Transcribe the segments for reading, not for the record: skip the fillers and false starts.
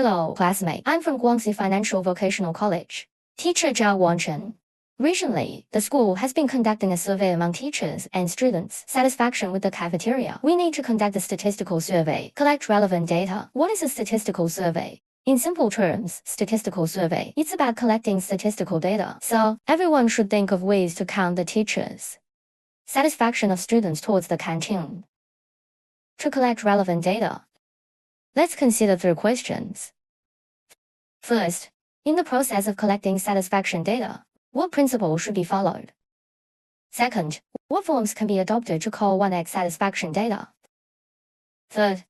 Hello, classmate. I'm from Guangxi Financial Vocational College. Teacher Zhao Wanchen. Recently, the school has been conducting a survey among teachers and students' satisfaction with the cafeteria. We need to conduct a statistical survey, collect relevant data. What is a statistical survey? In simple terms, statistical survey, it's about collecting statistical data. So, everyone should think of ways to count the teachers' satisfaction of students towards the canteen. To collect relevant data, let's consider 3 questions. First, in the process of collecting satisfaction data, what principle should be followed? Second, what forms can be adopted to call 1x satisfaction data? Third,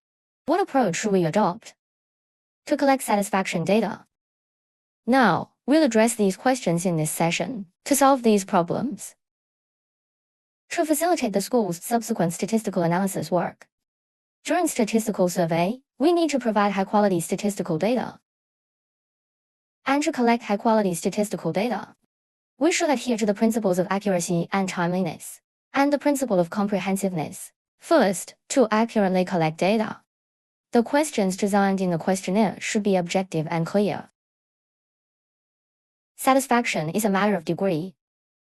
what approach should we adopt to collect satisfaction data? Now, we'll address these questions in this session to solve these problems. To facilitate the school's subsequent statistical analysis work, during statistical survey, we need to provide high-quality statistical data. And to collect high-quality statistical data, we should adhere to the principles of accuracy and timeliness, and the principle of comprehensiveness. First, to accurately collect data, the questions designed in the questionnaire should be objective and clear. Satisfaction is a matter of degree.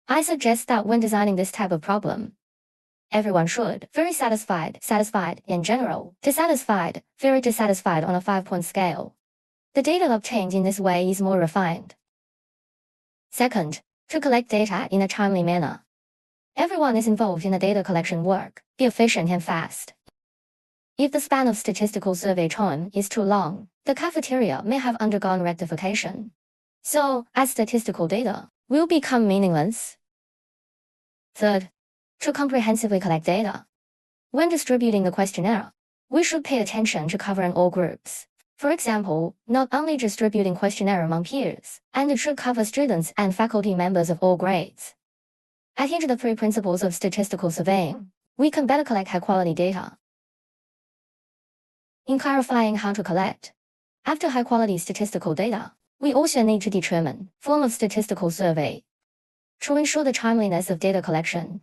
I suggest that when designing this type of problem, everyone should very satisfied, satisfied in general, dissatisfied, very dissatisfied on a 5-point scale. The data obtained in this way is more refined. Second, to collect data in a timely manner. Everyone is involved in the data collection work. Be efficient and fast. If the span of statistical survey time is too long, the cafeteria may have undergone rectification. So, as statistical data will become meaningless. Third, to comprehensively collect data. When distributing the questionnaire, we should pay attention to covering all groups. For example, not only distributing questionnaire among peers, and it should cover students and faculty members of all grades. Adhere to the 3 principles of statistical surveying, we can better collect high-quality data. In clarifying how to collect, after high-quality statistical data, we also need to determine form of statistical survey to ensure the timeliness of data collection.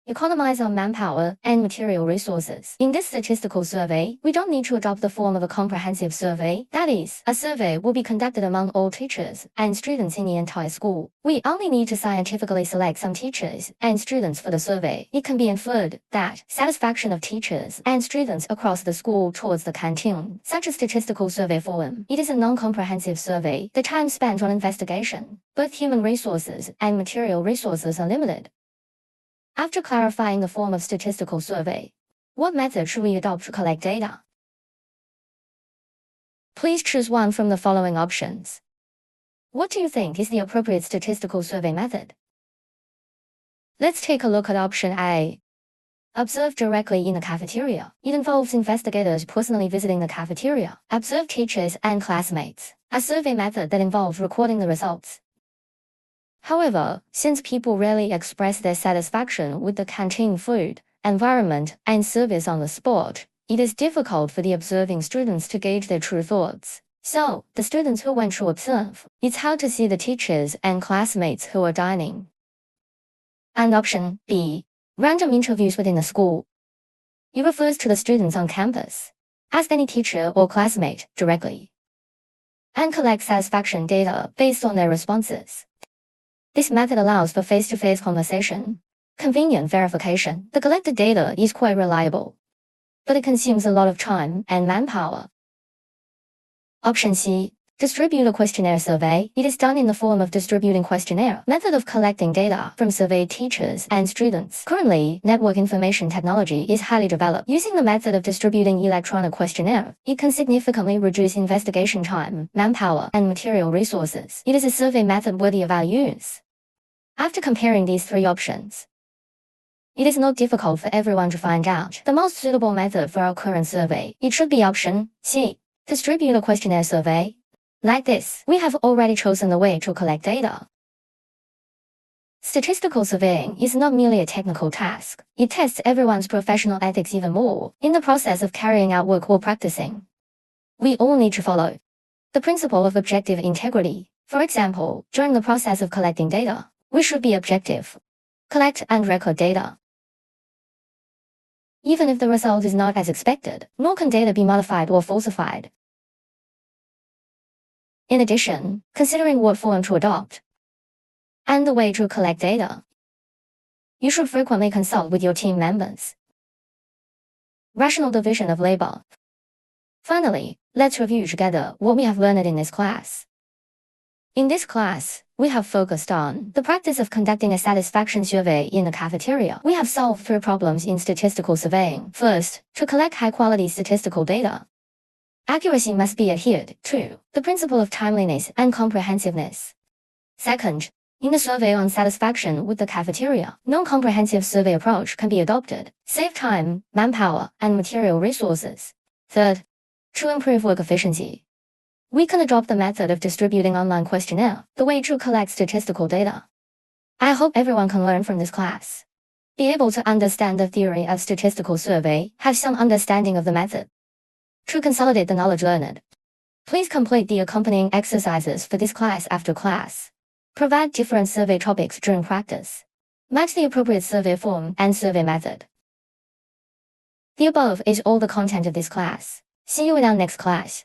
Economize on manpower and material resources. In this statistical survey, we don't need to adopt the form of a comprehensive survey. That is, a survey will be conducted among all teachers and students in the entire school. We only need to scientifically select some teachers and students for the survey. It can be inferred that satisfaction of teachers and students across the school towards the canteen, such a statistical survey form. It is a non-comprehensive survey. The time spent on investigation, both human resources and material resources, are limited. After clarifying the form of statistical survey, what method should we adopt to collect data? Please choose one from the following options. What do you think is the appropriate statistical survey method? Let's take a look at option A. Observe directly in the cafeteria. It involves investigators personally visiting the cafeteria. Observe teachers and classmates. A survey method that involves recording the results. However, since people rarely express their satisfaction with the canteen food, environment, and service on the spot, it is difficult for the observing students to gauge their true thoughts. So, the students who went to observe, it's hard to see the teachers and classmates who are dining. And option B. Random interviews within the school. It refers to the students on campus. Ask any teacher or classmate directly, and collect satisfaction data based on their responses. This method allows for face-to-face conversation, convenient verification. The collected data is quite reliable, but it consumes a lot of time and manpower. Option C. Distribute a questionnaire survey. It is done in the form of distributing questionnaire. Method of collecting data from surveyed teachers and students. Currently, network information technology is highly developed. Using the method of distributing electronic questionnaire, it can significantly reduce investigation time, manpower, and material resources. It is a survey method worthy of our use. After comparing these 3 options, it is not difficult for everyone to find out the most suitable method for our current survey. It should be option C. Distribute a questionnaire survey. Like this, we have already chosen the way to collect data. Statistical surveying is not merely a technical task. It tests everyone's professional ethics even more. In the process of carrying out work or practicing, we all need to follow the principle of objective integrity. For example, during the process of collecting data, we should be objective. Collect and record data. Even if the result is not as expected, nor can data be modified or falsified. In addition, considering what form to adopt and the way to collect data, you should frequently consult with your team members. Rational division of labor. Finally, let's review together what we have learned in this class. In this class, we have focused on the practice of conducting a satisfaction survey in the cafeteria. We have solved 3 problems in statistical surveying. First, to collect high-quality statistical data, accuracy must be adhered to, the principle of timeliness and comprehensiveness. Second, in the survey on satisfaction with the cafeteria, non-comprehensive survey approach can be adopted, save time, manpower, and material resources. Third, to improve work efficiency, we can adopt the method of distributing online questionnaire, the way to collect statistical data. I hope everyone can learn from this class, be able to understand the theory of statistical survey, have some understanding of the method. To consolidate the knowledge learned, please complete the accompanying exercises for this class after class. Provide different survey topics during practice. Match the appropriate survey form and survey method. The above is all the content of this class. See you in our next class.